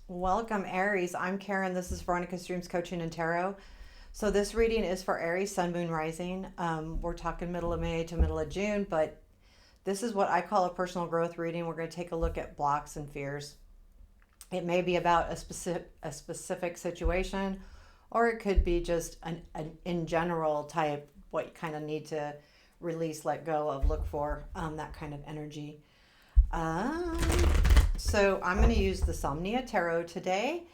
Welcome, Aries. I'm Karen. This is Veronica's Dreams Coaching and Tarot. So this reading is for Aries, Sun, Moon, Rising. We're talking middle of May to middle of June, but this is what I call a personal growth reading. We're going to take a look at blocks and fears. It may be about a specific situation, or it could be just an in general type, what you kind of need to release, let go of, look for, that kind of energy. Um, so I'm going to use the Somnia Tarot today.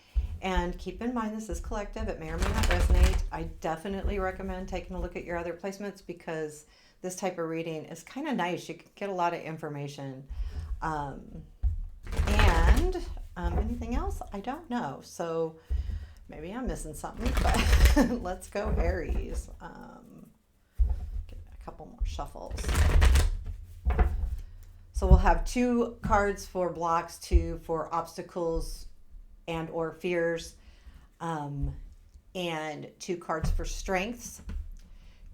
And keep in mind, this is collective. It may or may not resonate. I definitely recommend taking a look at your other placements because this type of reading is kind of nice. You can get a lot of information. Um, and anything else? I don't know. So maybe I'm missing something, but let's go, Aries. Get a couple more shuffles. So we'll have two cards for blocks, two for obstacles and or fears, and two cards for strengths,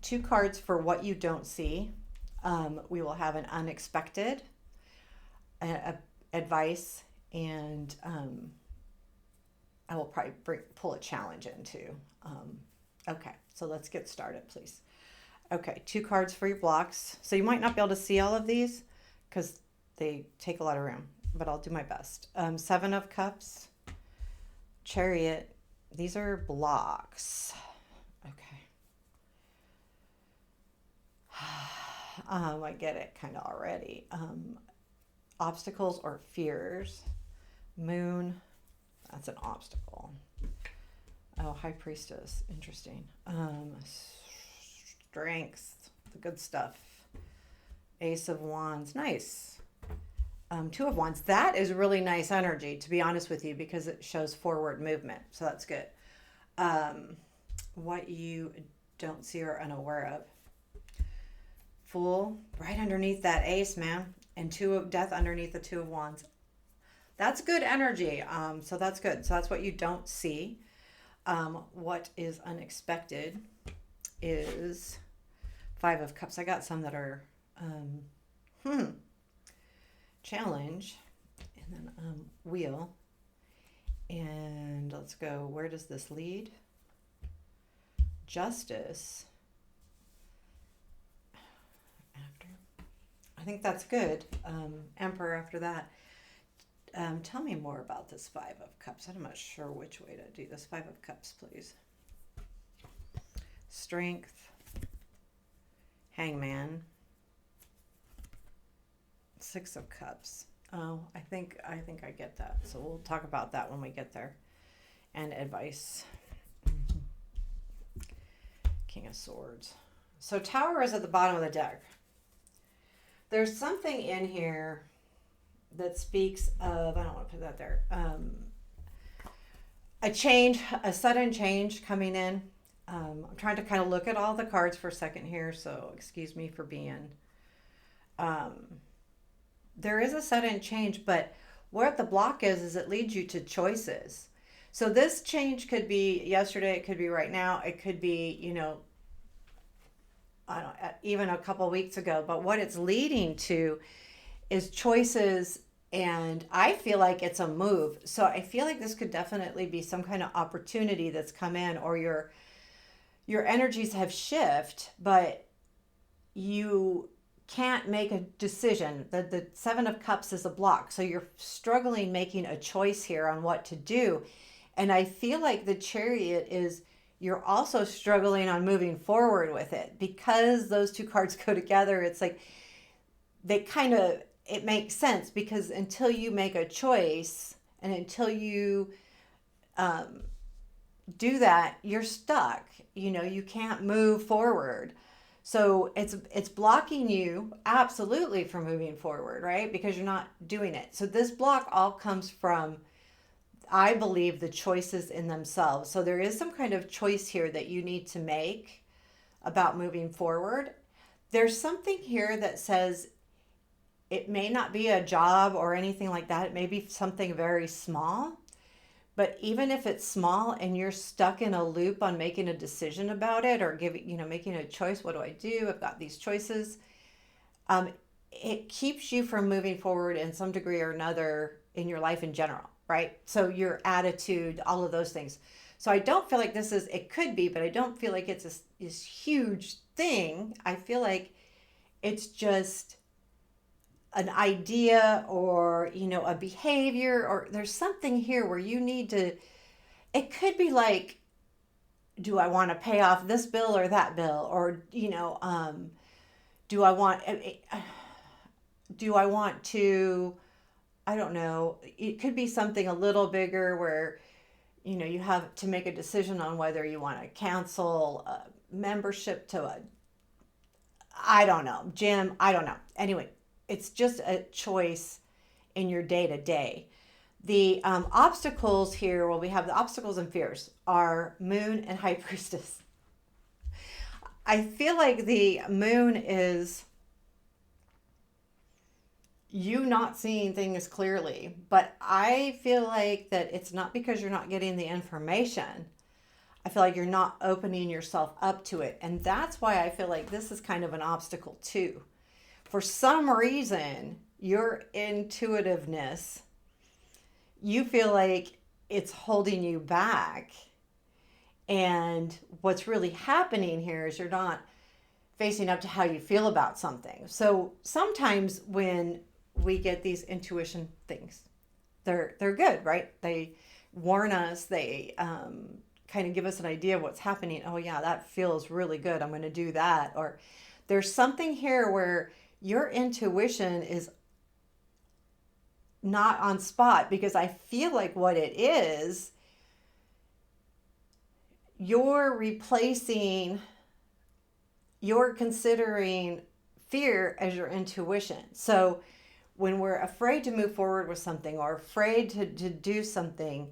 two cards for what you don't see. We will have an unexpected advice, and I will probably pull a challenge in too. Okay, so let's get started, please. Okay, two cards for your blocks. So you might not be able to see all of these because they take a lot of room, but I'll do my best. Seven of Cups, Chariot. These are blocks. Okay. I get it kind of already. Obstacles or fears. Moon. That's an obstacle. Oh, High Priestess. Interesting. Strengths. The good stuff. Ace of Wands. Nice. Two of Wands. That is really nice energy, to be honest with you, because it shows forward movement. So that's good. What you don't see or unaware of. Fool, right underneath that Ace, man. And Two of Death underneath the Two of Wands. That's good energy. So that's good. So that's what you don't see. What is unexpected is Five of Cups. I got some that are challenge, and then wheel, and let's go, where does this lead? Justice. After, I think that's good. Emperor after that. Tell me more about this Five of Cups. I'm not sure which way to do this. Five of Cups, please. Strength. Hangman. Six of Cups. Oh, I think I get that. So we'll talk about that when we get there. And advice. King of Swords. So Tower is at the bottom of the deck. There's something in here that speaks of, I don't want to put that there, a change, a sudden change coming in. I'm trying to kind of look at all the cards for a second here, so excuse me for being... there is a sudden change, but what the block is it leads you to choices. So this change could be yesterday, it could be right now, it could be, I don't know, even a couple of weeks ago. But what it's leading to is choices, and I feel like it's a move. So I feel like this could definitely be some kind of opportunity that's come in, or your energies have shifted, but you can't make a decision. The Seven of Cups is a block. So you're struggling making a choice here on what to do. And I feel like the Chariot is, you're also struggling on moving forward with it because those two cards go together. It's like they kind of, it makes sense because until you make a choice and until you do that, you're stuck. You can't move forward. So it's blocking you absolutely from moving forward, right? Because you're not doing it. So this block all comes from, I believe, the choices in themselves. So there is some kind of choice here that you need to make about moving forward. There's something here that says it may not be a job or anything like that. It may be something very small. But even if it's small and you're stuck in a loop on making a decision about it or making a choice, what do I do? I've got these choices. It keeps you from moving forward in some degree or another in your life in general. right? So your attitude, all of those things. So I don't feel like it could be, but I don't feel like it's this huge thing. I feel like it's just an idea or, a behavior, or there's something here where you need to, it could be like, do I want to pay off this bill or that bill? Or, do I want, do I want to, I don't know, it could be something a little bigger where, you have to make a decision on whether you want to cancel a membership to I don't know, gym. I don't know. Anyway, it's just a choice in your day to day. The obstacles here, well, we have the obstacles and fears are moon and high priestess. I feel like the moon is you not seeing things clearly, but I feel like that it's not because you're not getting the information. I feel like you're not opening yourself up to it. And that's why I feel like this is kind of an obstacle too. For some reason, your intuitiveness, you feel like it's holding you back. And what's really happening here is you're not facing up to how you feel about something. So sometimes when we get these intuition things, they're good, right? They warn us, they kind of give us an idea of what's happening. Oh yeah, that feels really good. I'm going to do that. Or there's something here where your intuition is not on spot, because I feel like what it is, you're considering fear as your intuition. So when we're afraid to move forward with something or afraid to do something,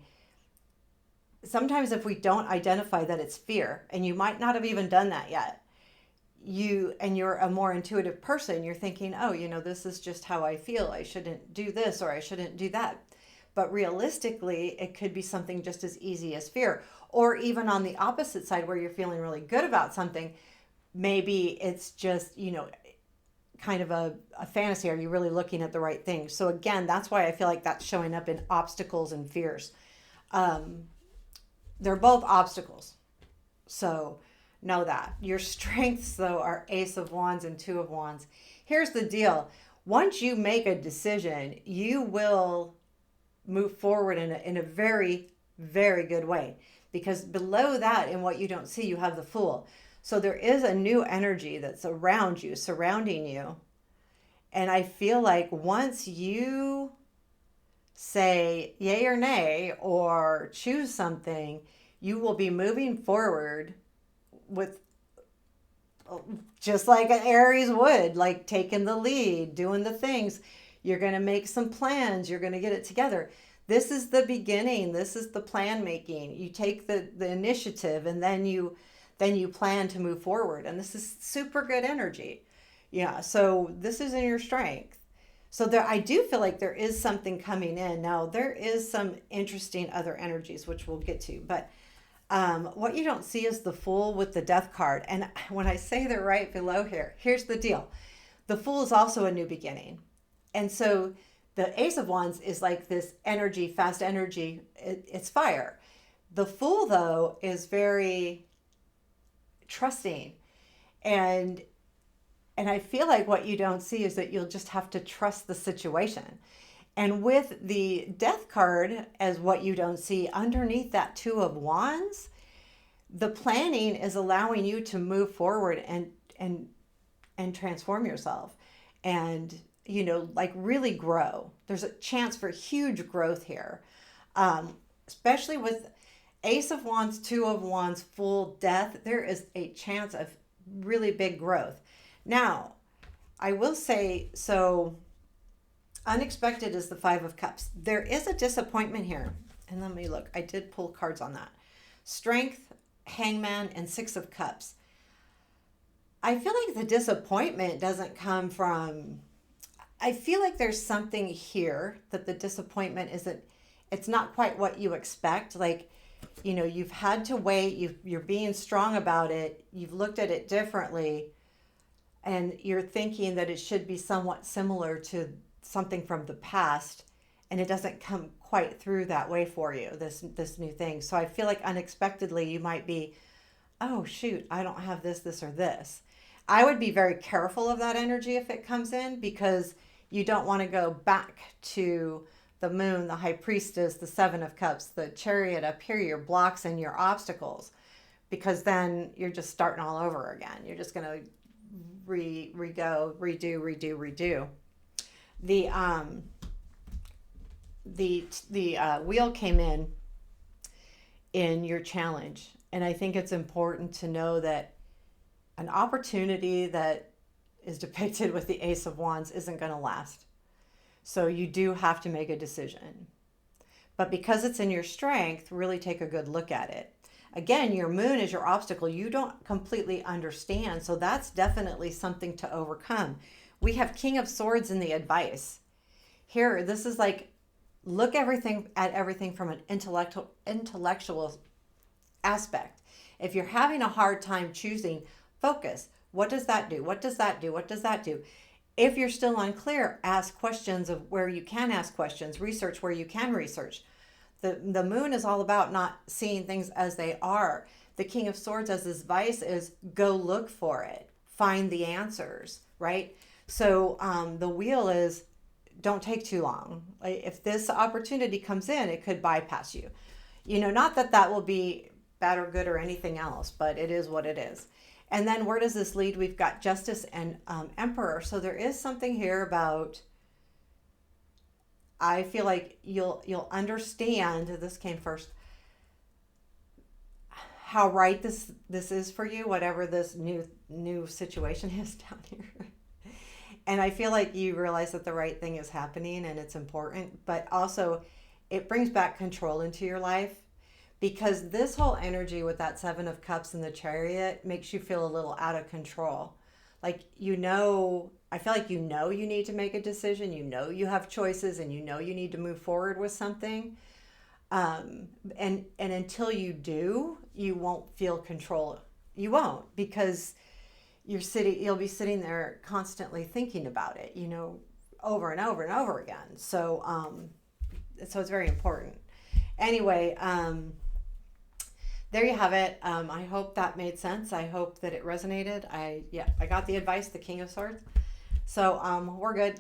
sometimes if we don't identify that it's fear, and you might not have even done that yet, you're a more intuitive person, you're thinking, oh, this is just how I feel. I shouldn't do this or I shouldn't do that. But realistically, it could be something just as easy as fear. Or even on the opposite side where you're feeling really good about something, maybe it's just, kind of a fantasy. Are you really looking at the right thing? So again, that's why I feel like that's showing up in obstacles and fears. They're both obstacles. So know that. Your strengths, though, are Ace of Wands and Two of Wands. Here's the deal. Once you make a decision, you will move forward in a very, very good way. Because below that, in what you don't see, you have the Fool. So there is a new energy that's around you, surrounding you. And I feel like once you say yay or nay or choose something, you will be moving forward with just like an Aries would, like taking the lead, doing the things. You're going to make some plans. You're going to get it together. This is the beginning. This is the plan making. You take the initiative, and then you plan to move forward. And this is super good energy. Yeah. So this is in your strength. So I do feel like there is something coming in. Now, there is some interesting other energies, which we'll get to. But what you don't see is the Fool with the Death card. And when I say they're right below here, here's the deal. The Fool is also a new beginning. And so the Ace of Wands is like this energy, fast energy. It's fire. The Fool, though, is very trusting. And I feel like what you don't see is that you'll just have to trust the situation. And with the Death card as what you don't see, underneath that Two of Wands, the planning is allowing you to move forward and transform yourself and, like really grow. There's a chance for huge growth here, especially with Ace of Wands, Two of Wands, Full, Death. There is a chance of really big growth. Now, I will say, so unexpected is the Five of Cups. There is a disappointment here. And let me look. I did pull cards on that. Strength, Hangman, and Six of Cups. I feel like the disappointment doesn't come from... I feel like there's something here that the disappointment isn't... It's not quite what you expect. Like, you've had to wait. You're being strong about it. You've looked at it differently. And you're thinking that it should be somewhat similar to something from the past, and it doesn't come quite through that way for you, this new thing. So I feel like unexpectedly you might be, oh shoot, I don't have this or this. I would be very careful of that energy if it comes in, because you don't want to go back to the moon, the high priestess, the seven of cups, the chariot up here, your blocks and your obstacles, because then you're just starting all over again. You're just going to redo. The wheel came in your challenge, and I think it's important to know that an opportunity that is depicted with the Ace of Wands isn't going to last. So you do have to make a decision. But because it's in your strength, really take a good look at it. Again, your moon is your obstacle. You don't completely understand. So that's definitely something to overcome. We have King of Swords in the advice. Here, this is like, look at everything from an intellectual aspect. If you're having a hard time choosing, focus. What does that do? What does that do? What does that do? If you're still unclear, ask questions of where you can ask questions, research where you can research. The moon is all about not seeing things as they are. The King of Swords as his vice is go look for it, find the answers, right? So the wheel is don't take too long. Like, if this opportunity comes in, it could bypass you. Not that will be bad or good or anything else, but it is what it is. And then where does this lead? We've got Justice and Emperor. So there is something here about, I feel like you'll understand, this came first, how right this is for you, whatever this new situation is down here. And I feel like you realize that the right thing is happening and it's important, but also it brings back control into your life. Because this whole energy with that Seven of Cups and the Chariot makes you feel a little out of control. Like, I feel like you need to make a decision. You have choices, and you need to move forward with something. And until you do, you won't feel control. You won't, because you'll be sitting there constantly thinking about it, over and over and over again. So it's very important. Anyway, there you have it. I hope that made sense. I hope that it resonated. I got the advice, the King of Swords. So we're good.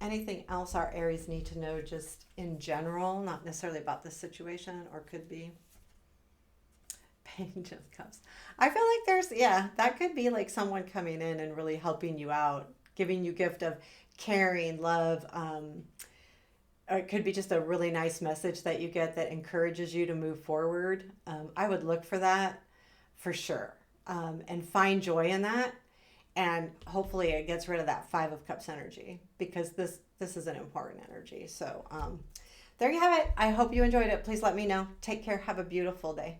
Anything else our Aries need to know just in general, not necessarily about this situation, or could be Page of Cups. I feel like that could be like someone coming in and really helping you out, giving you gift of caring, love, or it could be just a really nice message that you get that encourages you to move forward. I would look for that for sure, and find joy in that. And hopefully it gets rid of that Five of Cups energy, because this is an important energy. So there you have it. I hope you enjoyed it. Please let me know. Take care. Have a beautiful day.